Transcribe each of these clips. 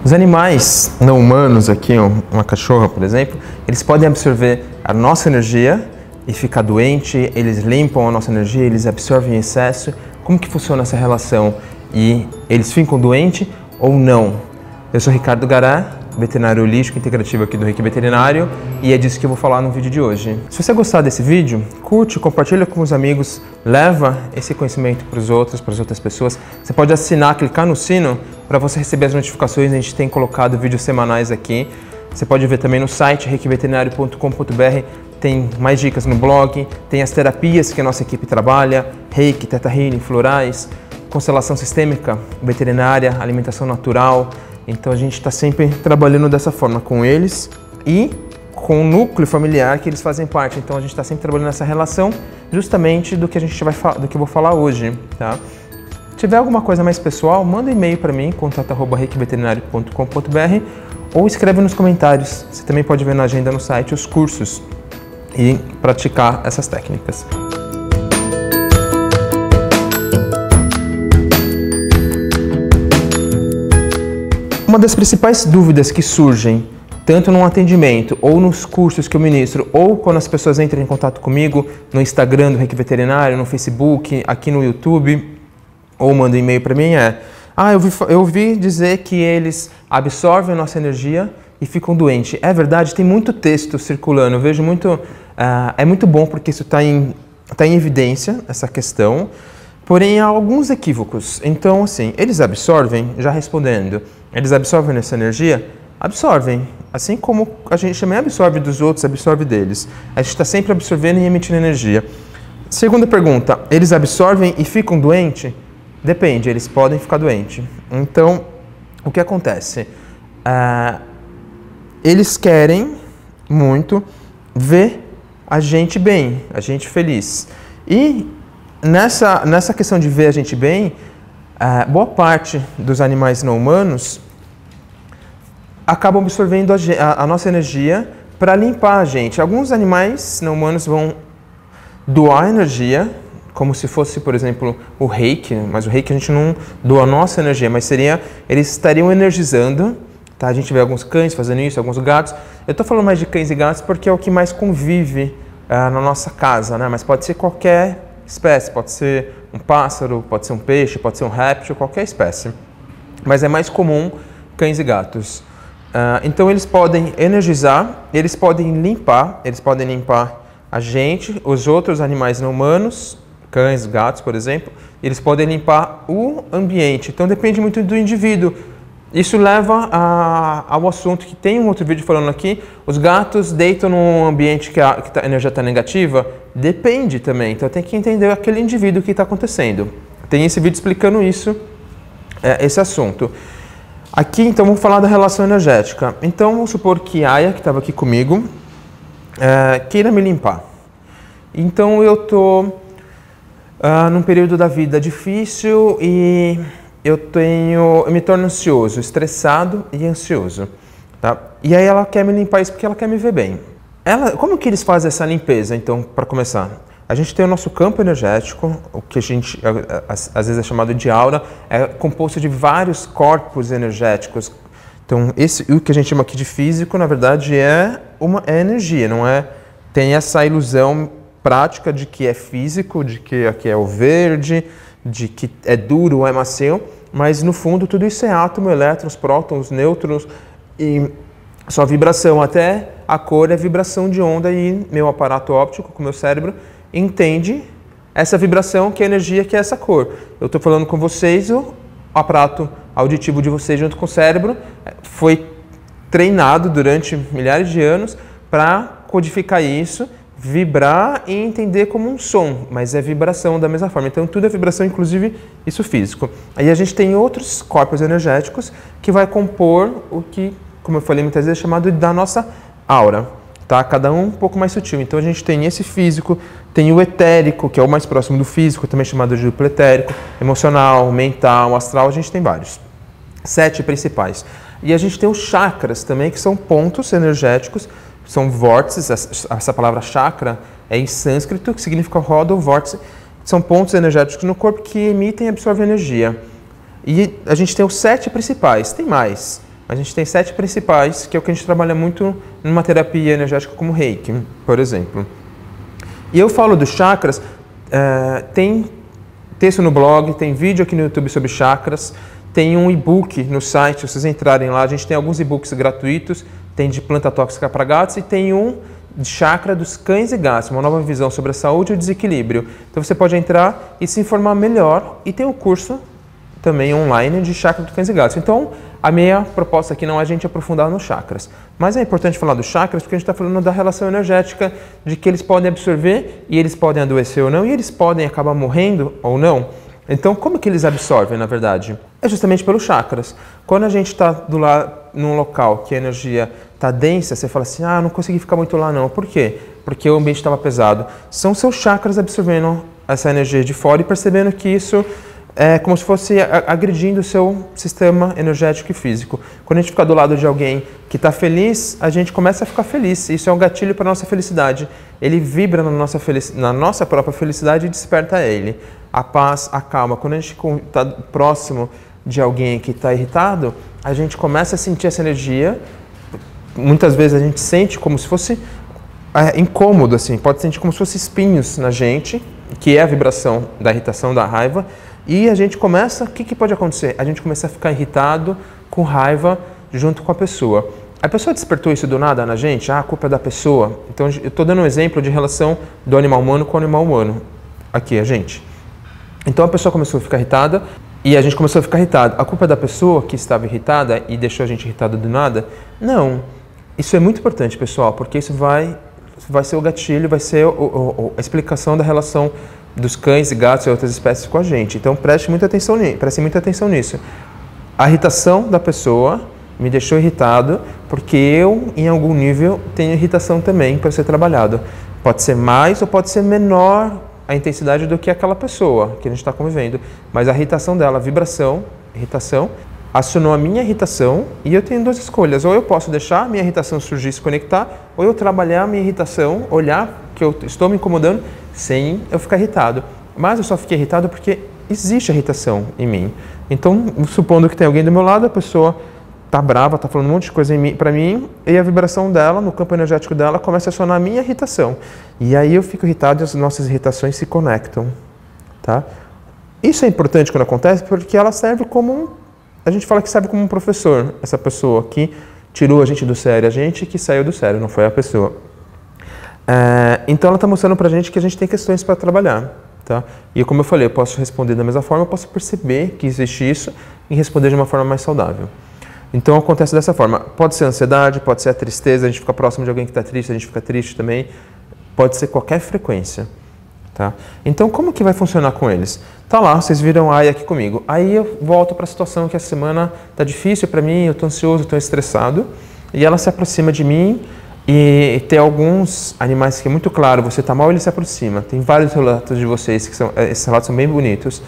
Os animais não humanos aqui, uma cachorra, por exemplo, eles podem absorver a nossa energia e ficar doente, eles limpam a nossa energia, eles absorvem em excesso. Como que funciona essa relação? E eles ficam doentes ou não? Eu sou Ricardo Gará, veterinário holístico integrativo aqui do Reiki Veterinário, e é disso que eu vou falar no vídeo de hoje. Se você gostar desse vídeo, curte, compartilha com os amigos, leva esse conhecimento para os outros, para as outras pessoas. Você pode assinar, clicar no sino para você receber as notificações. A gente tem colocado vídeos semanais aqui. Você pode ver também no site reikiveterinário.com.br. Tem mais dicas no blog, tem as terapias que a nossa equipe trabalha, Reiki, Theta Healing, florais, constelação sistêmica, veterinária, alimentação natural. Então a gente está sempre trabalhando dessa forma com eles e com o núcleo familiar que eles fazem parte. Então a gente está sempre trabalhando nessa relação justamente do que do que eu vou falar hoje, tá? Se tiver alguma coisa mais pessoal, manda um e-mail para mim, contato@reikiveterinário.com.br, ou escreve nos comentários. Você também pode ver na agenda no site os cursos e praticar essas técnicas. Uma das principais dúvidas que surgem, tanto no atendimento, ou nos cursos que eu ministro, ou quando as pessoas entram em contato comigo no Instagram do Reiki Veterinário, no Facebook, aqui no YouTube, ou mandam e-mail para mim, eu ouvi dizer que eles absorvem a nossa energia e ficam doentes. É verdade, tem muito texto circulando, eu vejo muito, é muito bom porque isso está em evidência, essa questão, porém há alguns equívocos. Então, assim, eles absorvem, já respondendo, eles absorvem essa energia? Absorvem, assim como a gente também absorve dos outros, absorve deles. A gente está sempre absorvendo e emitindo energia. Segunda pergunta, eles absorvem e ficam doentes? Depende, eles podem ficar doentes. Então, o que acontece? Eles querem muito ver a gente bem, a gente feliz. E nessa questão de ver a gente bem, boa parte dos animais não humanos acabam absorvendo a nossa energia para limpar a gente. Alguns animais não humanos vão doar energia, como se fosse, por exemplo, o Reiki, mas o Reiki a gente não doa a nossa energia, mas eles estariam energizando, tá? A gente vê alguns cães fazendo isso, alguns gatos. Eu estou falando mais de cães e gatos porque é o que mais convive na nossa casa, né? Mas pode ser qualquer espécie, pode ser um pássaro, pode ser um peixe, pode ser um réptil, qualquer espécie. Mas é mais comum cães e gatos. Então eles podem energizar, eles podem limpar a gente, os outros animais não humanos, cães, gatos, por exemplo, eles podem limpar o ambiente. Então depende muito do indivíduo. Isso leva ao assunto que tem um outro vídeo falando aqui, os gatos deitam num ambiente que a energia está negativa? Depende também, então tem que entender aquele indivíduo que está acontecendo. Tem esse vídeo explicando isso, esse assunto. Aqui, então, vamos falar da relação energética. Então, vamos supor que a Aya, que estava aqui comigo, queira me limpar. Então, eu estou num período da vida difícil e eu me torno ansioso, estressado e ansioso. Tá? E aí ela quer me limpar isso porque ela quer me ver bem. Como que eles fazem essa limpeza, então, para começar? A gente tem o nosso campo energético, o que a gente, às vezes é chamado de aura, é composto de vários corpos energéticos. Então, o que a gente chama aqui de físico, na verdade, é energia, não é? Tem essa ilusão prática de que é físico, de que aqui é o verde, de que é duro ou é macio, mas no fundo tudo isso é átomo, elétrons, prótons, nêutrons e só vibração. Até a cor é vibração de onda e meu aparato óptico, com o meu cérebro, entende essa vibração, que é a energia, que é essa cor. Eu estou falando com vocês, o aparato auditivo de vocês junto com o cérebro foi treinado durante milhares de anos para codificar isso, vibrar e entender como um som, mas é vibração da mesma forma. Então tudo é vibração, inclusive isso físico. Aí a gente tem outros corpos energéticos que vai compor o que, como eu falei muitas vezes, é chamado da nossa aura. Tá? Cada um pouco mais sutil. Então a gente tem esse físico, tem o etérico, que é o mais próximo do físico, também chamado de duplo etérico, emocional, mental, astral, a gente tem vários. 7 principais. E a gente tem os chakras também, que são pontos energéticos, são vórtices. Essa palavra chakra é em sânscrito, que significa roda ou vórtice. São pontos energéticos no corpo que emitem e absorvem energia. E a gente tem os 7 principais, tem mais. mas a gente tem 7 principais, que é o que a gente trabalha muito numa terapia energética como Reiki, por exemplo. E eu falo dos chakras, tem texto no blog, tem vídeo aqui no YouTube sobre chakras, tem um e-book no site, se vocês entrarem lá, a gente tem alguns e-books gratuitos, tem de planta tóxica para gatos e tem um de chakra dos cães e gatos, uma nova visão sobre a saúde e o desequilíbrio. Então você pode entrar e se informar melhor, e tem um curso também online de chakra dos cães e gatos. Então a minha proposta aqui não é a gente aprofundar nos chakras, mas é importante falar dos chakras porque a gente está falando da relação energética, de que eles podem absorver e eles podem adoecer ou não, e eles podem acabar morrendo ou não. Então como que eles absorvem, na verdade? É justamente pelos chakras. Quando a gente está num local que a energia está densa, você fala assim, não consegui ficar muito lá não. Por quê? Porque o ambiente estava pesado. São seus chakras absorvendo essa energia de fora e percebendo que isso é como se fosse agredindo o seu sistema energético e físico. Quando a gente fica do lado de alguém que está feliz, a gente começa a ficar feliz. Isso é um gatilho para a nossa felicidade. Ele vibra na nossa própria felicidade e desperta ele. A paz, a calma. Quando a gente está próximo de alguém que está irritado, a gente começa a sentir essa energia. Muitas vezes a gente sente como se fosse incômodo, assim, pode sentir como se fosse espinhos na gente, que é a vibração da irritação, da raiva, e a gente começa, o que pode acontecer? A gente começa a ficar irritado, com raiva, junto com a pessoa. A pessoa despertou isso do nada na gente? A culpa é da pessoa. Então eu estou dando um exemplo de relação do animal humano com o animal humano, aqui, a gente. Então a pessoa começou a ficar irritada, e a gente começou a ficar irritado. A culpa é da pessoa que estava irritada e deixou a gente irritado do nada? Não. Isso é muito importante, pessoal, porque isso vai ser o gatilho, vai ser a explicação da relação dos cães e gatos e outras espécies com a gente. Então preste muita atenção nisso. A irritação da pessoa me deixou irritado porque eu, em algum nível, tenho irritação também para ser trabalhado. Pode ser mais ou pode ser menor a intensidade do que aquela pessoa que a gente está convivendo. Mas a irritação dela, a vibração, irritação, acionou a minha irritação e eu tenho 2 escolhas. Ou eu posso deixar a minha irritação surgir e se conectar, ou eu trabalhar a minha irritação, olhar que eu estou me incomodando sem eu ficar irritado. Mas eu só fiquei irritado porque existe irritação em mim. Então, supondo que tem alguém do meu lado, a pessoa está brava, está falando um monte de coisa para mim, e a vibração dela, no campo energético dela, começa a acionar a minha irritação. E aí eu fico irritado e as nossas irritações se conectam. Tá? Isso é importante quando acontece porque ela serve como a gente fala que serve como um professor, essa pessoa que tirou a gente do sério, a gente que saiu do sério, não foi a pessoa. Então ela está mostrando para a gente que a gente tem questões para trabalhar. Tá? E como eu falei, eu posso responder da mesma forma, eu posso perceber que existe isso e responder de uma forma mais saudável. Então acontece dessa forma. Pode ser a ansiedade, pode ser a tristeza, a gente fica próximo de alguém que está triste, a gente fica triste também. Pode ser qualquer frequência. Tá? Então como que vai funcionar com eles? Tá lá, vocês viram a Aya aqui comigo. Aí eu volto para a situação que essa semana tá difícil para mim, eu tô ansioso, tô estressado. E ela se aproxima de mim e tem alguns animais que é muito claro, você tá mal, ele se aproxima. Tem vários relatos de vocês, que esses relatos são bem bonitos.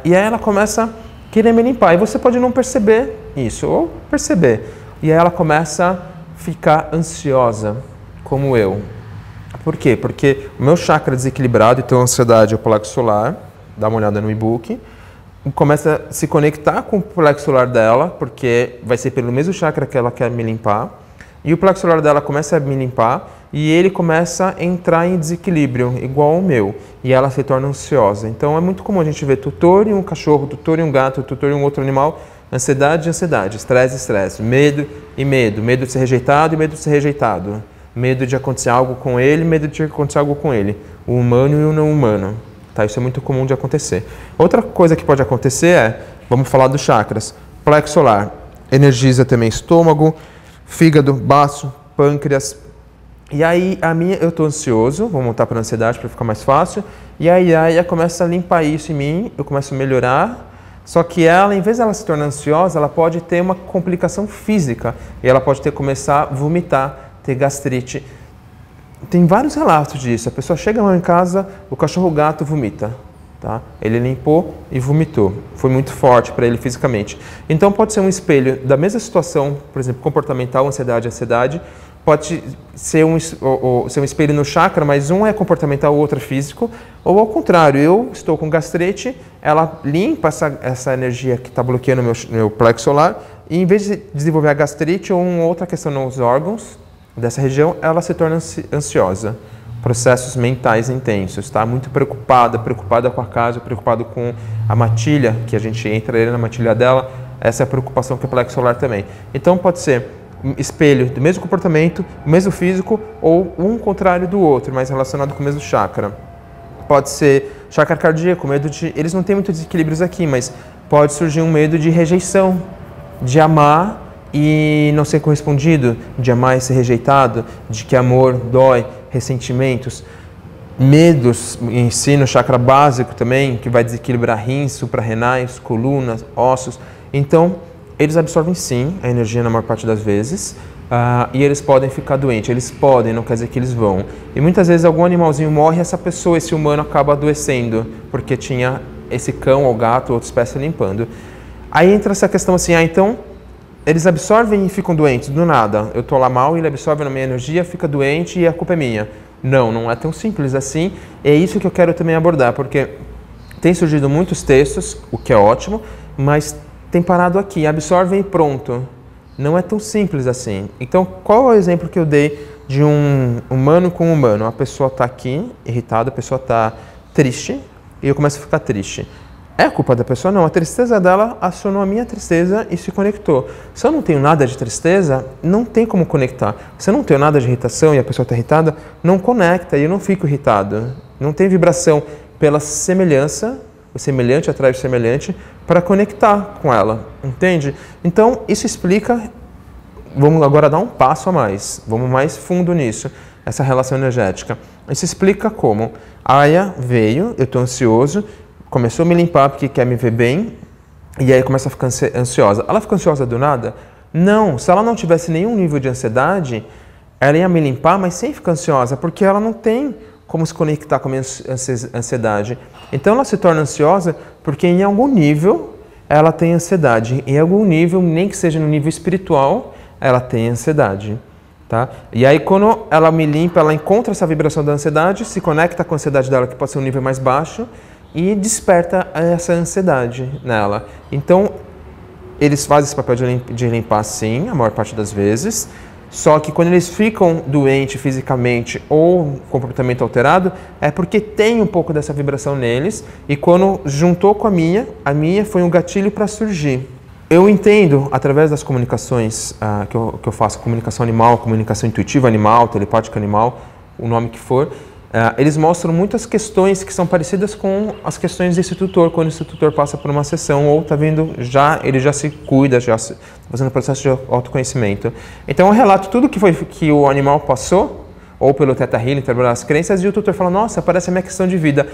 E aí ela começa a querer me limpar. E você pode não perceber isso, ou perceber. E aí ela começa a ficar ansiosa, como eu. Por quê? Porque o meu chakra desequilibrado, então a ansiedade é o plexo solar, dá uma olhada no e-book, começa a se conectar com o plexo solar dela, porque vai ser pelo mesmo chakra que ela quer me limpar, e o plexo solar dela começa a me limpar, e ele começa a entrar em desequilíbrio, igual ao meu, e ela se torna ansiosa. Então é muito comum a gente ver tutor e um cachorro, tutor e um gato, tutor e um outro animal, ansiedade e ansiedade, estresse e estresse, medo e medo, medo de ser rejeitado e medo de ser rejeitado. Medo de acontecer algo com ele, medo de acontecer algo com ele. O humano e o não humano. Tá? Isso é muito comum de acontecer. Outra coisa que pode acontecer vamos falar dos chakras. Plexo solar energiza também estômago, fígado, baço, pâncreas. E aí eu estou ansioso, vou montar para a ansiedade para ficar mais fácil. E aí começa a limpar isso em mim, eu começo a melhorar. Só que ela, em vez de ela se tornar ansiosa, ela pode ter uma complicação física. E ela pode começar a vomitar, ter gastrite. Tem vários relatos disso. A pessoa chega lá em casa, o cachorro gato vomita. Tá? Ele limpou e vomitou. Foi muito forte para ele fisicamente. Então pode ser um espelho da mesma situação, por exemplo, comportamental, ansiedade. Pode ser um espelho no chakra, mas um é comportamental, o outro é físico. Ou ao contrário, eu estou com gastrite, ela limpa essa energia que está bloqueando meu plexo solar E em vez de desenvolver a gastrite ou uma outra questão nos órgãos dessa região, ela se torna ansiosa. Processos mentais intensos, tá? Muito preocupada com a casa, preocupada com a matilha, que a gente entra ali na matilha dela, essa é a preocupação com o plexo solar também. Então pode ser espelho do mesmo comportamento, mesmo físico, ou um contrário do outro, mas relacionado com o mesmo chakra. Pode ser chakra cardíaco, medo de... Eles não têm muitos desequilíbrios aqui, mas pode surgir um medo de rejeição, de amar e não ser correspondido, de amar e ser rejeitado, de que amor dói, ressentimentos, medos em si no chakra básico também, que vai desequilibrar rins, suprarrenais, colunas, ossos. Então, eles absorvem sim a energia na maior parte das vezes e eles podem ficar doentes. Eles podem, não quer dizer que eles vão. E muitas vezes algum animalzinho morre e essa pessoa, esse humano, acaba adoecendo porque tinha esse cão ou gato ou outra espécie limpando. Aí entra essa questão assim, então eles absorvem e ficam doentes do nada. Eu estou lá mal e ele absorve na minha energia, fica doente e a culpa é minha. Não, não é tão simples assim. É isso que eu quero também abordar, porque tem surgido muitos textos, o que é ótimo, mas tem parado aqui, absorvem e pronto. Não é tão simples assim. Então, qual é o exemplo que eu dei de um humano com humano? A pessoa está aqui, irritada, a pessoa está triste, e eu começo a ficar triste. É culpa da pessoa? Não. A tristeza dela acionou a minha tristeza e se conectou. Se eu não tenho nada de tristeza, não tem como conectar. Se eu não tenho nada de irritação e a pessoa está irritada, não conecta e eu não fico irritado. Não tem vibração pela semelhança, o semelhante atrai o semelhante, para conectar com ela. Entende? Então, isso explica... Vamos agora dar um passo a mais. Vamos mais fundo nisso, essa relação energética. Isso explica como a Aya veio, eu estou ansioso, começou a me limpar porque quer me ver bem, e aí começa a ficar ansiosa. Ela fica ansiosa do nada? Não, se ela não tivesse nenhum nível de ansiedade, ela ia me limpar, mas sem ficar ansiosa, porque ela não tem como se conectar com a minha ansiedade. Então ela se torna ansiosa porque em algum nível ela tem ansiedade. Em algum nível, nem que seja no nível espiritual, ela tem ansiedade. Tá? E aí quando ela me limpa, ela encontra essa vibração da ansiedade, se conecta com a ansiedade dela, que pode ser um nível mais baixo, e desperta essa ansiedade nela. Então, eles fazem esse papel de limpar sim, a maior parte das vezes, só que quando eles ficam doentes fisicamente ou comportamento alterado, é porque tem um pouco dessa vibração neles, e quando juntou com a minha foi um gatilho para surgir. Eu entendo, através das comunicações que eu faço, comunicação animal, comunicação intuitiva animal, telepática animal, o nome que for, eles mostram muitas questões que são parecidas com as questões desse tutor, quando esse tutor passa por uma sessão ou está vendo, ele já se cuida, já está fazendo o processo de autoconhecimento. Então eu relato tudo que o animal passou, ou pelo Theta Healing, trabalhar as crenças, e o tutor fala, nossa, parece a minha questão de vida.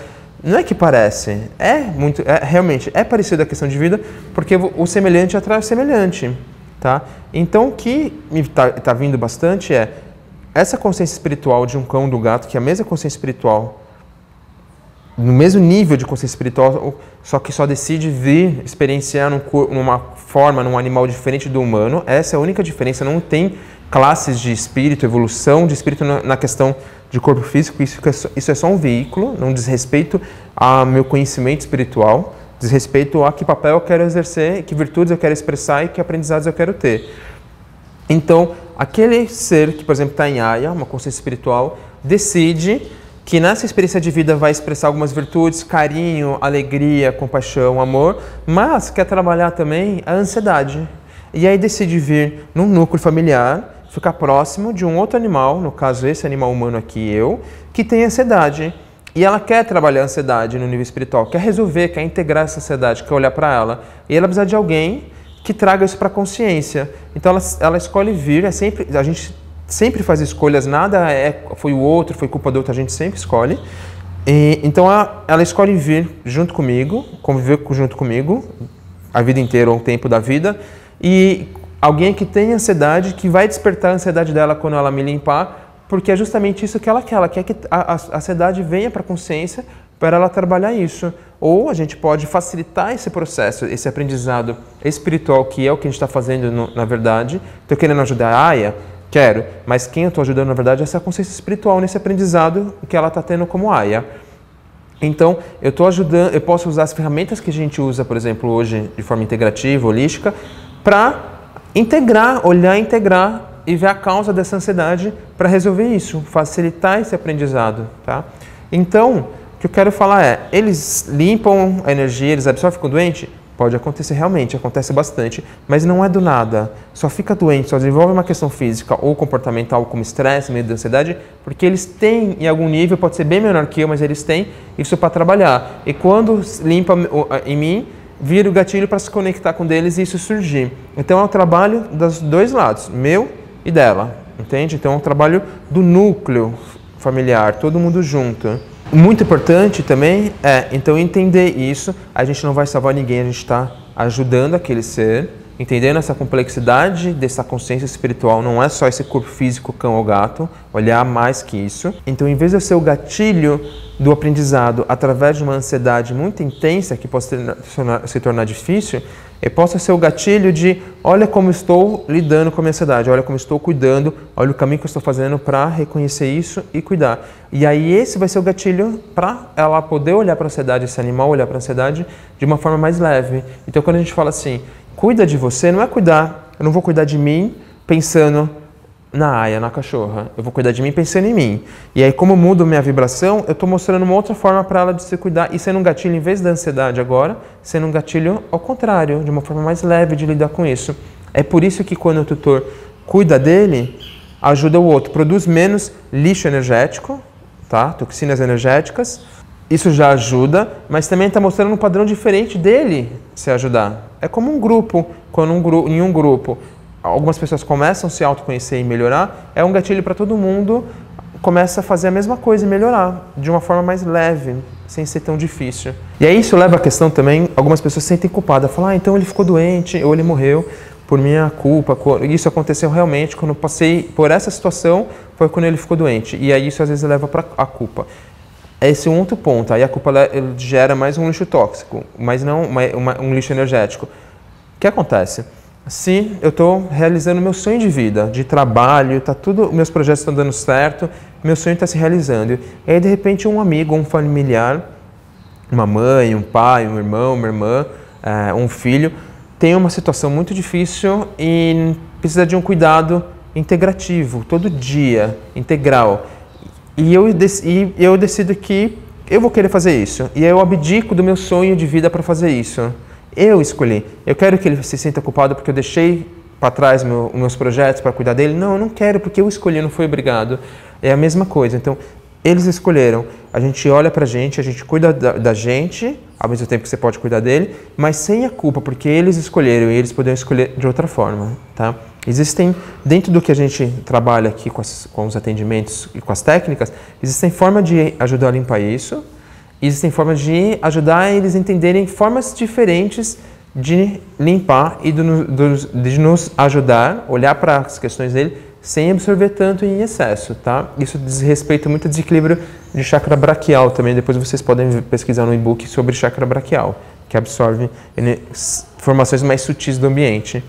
Não é que parece, realmente é parecido a questão de vida, porque o semelhante atrai o semelhante. Tá? Então o que me está vindo bastante é essa consciência espiritual de um cão, do gato, que é a mesma consciência espiritual, no mesmo nível de consciência espiritual, só que só decide vir experienciar numa forma, num animal diferente do humano. Essa é a única diferença, não tem classes de espírito, evolução de espírito na questão de corpo físico, isso é só um veículo, não diz respeito ao meu conhecimento espiritual, diz respeito a que papel eu quero exercer, que virtudes eu quero expressar e que aprendizados eu quero ter. Então, aquele ser que, por exemplo, está em Aya, uma consciência espiritual, decide que nessa experiência de vida vai expressar algumas virtudes, carinho, alegria, compaixão, amor, mas quer trabalhar também a ansiedade. E aí decide vir num núcleo familiar, ficar próximo de um outro animal, no caso esse animal humano aqui, que tem ansiedade. E ela quer trabalhar a ansiedade no nível espiritual, quer resolver, quer integrar essa ansiedade, quer olhar para ela. E ela precisa de alguém que traga isso para a consciência. Então ela escolhe vir, a gente sempre faz escolhas, nada foi o outro, foi culpa do outro, a gente sempre escolhe. Então ela escolhe vir junto comigo, conviver junto comigo, a vida inteira ou um tempo da vida, e alguém que tem ansiedade, que vai despertar a ansiedade dela quando ela me limpar, porque é justamente isso que ela quer que a ansiedade venha para a consciência para ela trabalhar isso. Ou a gente pode facilitar esse processo, esse aprendizado espiritual, que é o que a gente está fazendo na verdade. Estou querendo ajudar a Aya? Quero, mas quem eu estou ajudando na verdade é essa consciência espiritual, nesse aprendizado que ela está tendo como Aya. Então, eu estou ajudando, eu posso usar as ferramentas que a gente usa, por exemplo, hoje, de forma integrativa, holística, para integrar, olhar, integrar e ver a causa dessa ansiedade para resolver isso, facilitar esse aprendizado, tá? Então, o que eu quero falar é, eles limpam a energia, eles absorvem, ficam doentes? Pode acontecer realmente, acontece bastante, mas não é do nada. Só fica doente, só desenvolve uma questão física ou comportamental como estresse, medo, ansiedade, porque eles têm, em algum nível, pode ser bem menor que eu, mas eles têm isso para trabalhar. E quando limpa em mim, vira o gatilho para se conectar com eles e isso surgir. Então é um trabalho dos dois lados, meu e dela, entende? Então é um trabalho do núcleo familiar, todo mundo junto. Muito importante também é, então, entender isso. A gente não vai salvar ninguém, a gente está ajudando aquele ser, entendendo essa complexidade dessa consciência espiritual, não é só esse corpo físico, cão ou gato, olhar mais que isso. Então, em vez de eu ser o gatilho do aprendizado através de uma ansiedade muito intensa, que pode se tornar difícil, eu posso ser o gatilho de, olha como estou lidando com a minha ansiedade, olha como estou cuidando, olha o caminho que eu estou fazendo para reconhecer isso e cuidar. E aí esse vai ser o gatilho para ela poder olhar para a ansiedade, esse animal olhar para a ansiedade de uma forma mais leve. Então quando a gente fala assim, cuida de você, não é cuidar, eu não vou cuidar de mim pensando na Aya, na cachorra. Eu vou cuidar de mim pensando em mim. E aí, como eu mudo minha vibração, eu estou mostrando uma outra forma para ela de se cuidar. E sendo um gatilho, em vez da ansiedade agora, sendo um gatilho ao contrário, de uma forma mais leve de lidar com isso. É por isso que quando o tutor cuida dele, ajuda o outro. Produz menos lixo energético, tá? Toxinas energéticas. Isso já ajuda, mas também está mostrando um padrão diferente dele se ajudar. É como um grupo. Quando em um grupo algumas pessoas começam a se autoconhecer e melhorar, é um gatilho para todo mundo, começa a fazer a mesma coisa e melhorar, de uma forma mais leve, sem ser tão difícil. E aí isso leva à questão também, algumas pessoas se sentem culpadas, falam, então ele ficou doente, ou ele morreu por minha culpa, isso aconteceu realmente, quando eu passei por essa situação, foi quando ele ficou doente, e aí isso às vezes leva para a culpa. Esse é um outro ponto, aí a culpa gera mais um lixo tóxico, mas não um lixo energético. O que acontece? Se eu estou realizando meu sonho de vida, de trabalho, tá tudo, meus projetos estão dando certo, meu sonho está se realizando. E aí, de repente, um amigo, um familiar, uma mãe, um pai, um irmão, uma irmã, um filho, tem uma situação muito difícil e precisa de um cuidado integrativo, todo dia, integral. E eu decido que eu vou querer fazer isso. E eu abdico do meu sonho de vida para fazer isso. Eu escolhi. Eu quero que ele se sinta culpado porque eu deixei para trás meus projetos para cuidar dele. Não, eu não quero porque eu escolhi, não foi obrigado. É a mesma coisa. Então, eles escolheram. A gente olha para a gente cuida da gente, ao mesmo tempo que você pode cuidar dele, mas sem a culpa, porque eles escolheram e eles poderiam escolher de outra forma, tá? Existem, dentro do que a gente trabalha aqui com os atendimentos e com as técnicas, existem formas de ajudar a limpar isso. Existem formas de ajudar eles a entenderem formas diferentes de limpar e de nos ajudar, olhar para as questões dele sem absorver tanto em excesso, tá? Isso diz respeito muito ao desequilíbrio de chakra braquial também. Depois vocês podem pesquisar no e-book sobre chakra braquial, que absorve informações mais sutis do ambiente.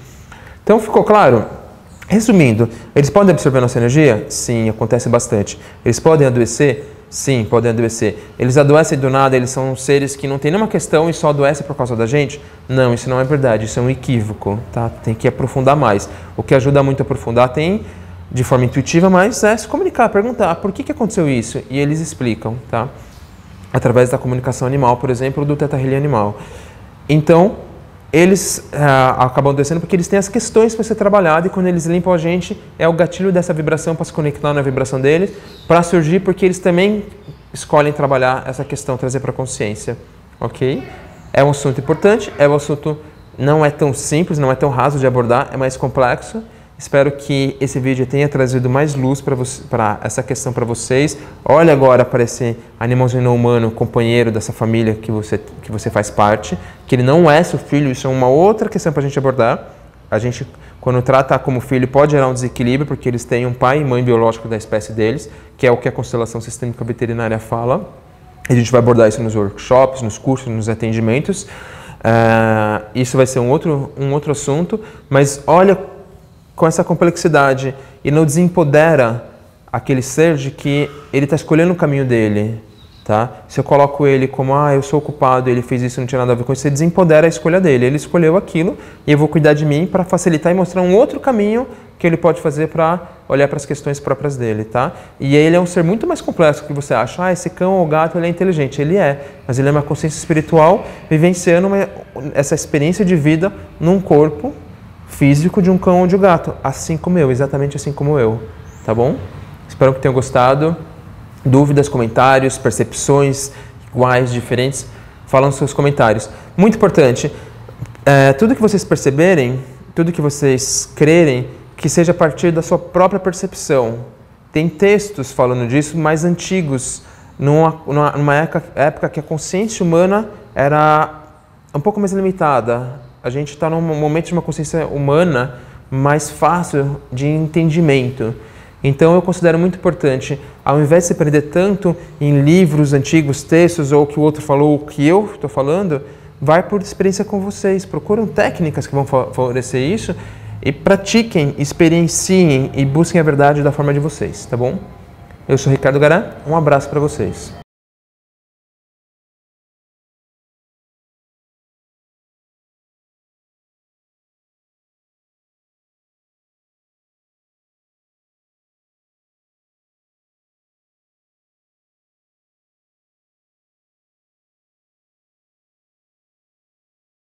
Então, ficou claro? Resumindo, eles podem absorver nossa energia? Sim, acontece bastante. Eles podem adoecer? Sim, podem adoecer. Eles adoecem do nada, eles são seres que não tem nenhuma questão e só adoecem por causa da gente? Não, isso não é verdade, isso é um equívoco, tá? Tem que aprofundar mais. O que ajuda muito a aprofundar tem, de forma intuitiva, mas é se comunicar, perguntar por que aconteceu isso? E eles explicam, tá? Através da comunicação animal, por exemplo, do Theta Healing animal. Então, eles acabam adoecendo porque eles têm as questões para ser trabalhado e quando eles limpam a gente, é o gatilho dessa vibração para se conectar na vibração deles, para surgir porque eles também escolhem trabalhar essa questão, trazer para a consciência, ok? É um assunto importante, é um assunto não é tão simples, não é tão raso de abordar, é mais complexo. Espero que esse vídeo tenha trazido mais luz para essa questão para vocês. Olha agora para esse animalzinho não humano, companheiro dessa família que você faz parte, que ele não é seu filho, isso é uma outra questão para a gente abordar. A gente, quando trata como filho, pode gerar um desequilíbrio, porque eles têm um pai e mãe biológico da espécie deles, que é o que a constelação sistêmica veterinária fala. A gente vai abordar isso nos workshops, nos cursos, nos atendimentos. Isso vai ser um outro assunto, mas olha com essa complexidade e não desempodera aquele ser de que ele está escolhendo o caminho dele, tá? Se eu coloco ele como, eu sou o culpado, ele fez isso, não tinha nada a ver com isso, você desempodera a escolha dele. Ele escolheu aquilo e eu vou cuidar de mim para facilitar e mostrar um outro caminho que ele pode fazer para olhar para as questões próprias dele, tá? E ele é um ser muito mais complexo que você acha. Esse cão ou gato, ele é inteligente. Ele é, mas ele é uma consciência espiritual vivenciando essa experiência de vida num corpo físico de um cão ou de um gato, assim como eu, exatamente assim como eu, tá bom? Espero que tenham gostado. Dúvidas, comentários, percepções iguais, diferentes, falam nos seus comentários. Muito importante, tudo que vocês perceberem, tudo que vocês crerem, que seja a partir da sua própria percepção. Tem textos falando disso mais antigos, numa época que a consciência humana era um pouco mais limitada. A gente está num momento de uma consciência humana mais fácil de entendimento. Então eu considero muito importante, ao invés de se perder tanto em livros antigos, textos, ou o que o outro falou, ou o que eu estou falando, vai por experiência com vocês. Procuram técnicas que vão favorecer isso e pratiquem, experienciem e busquem a verdade da forma de vocês, tá bom? Eu sou Ricardo Gará, um abraço para vocês.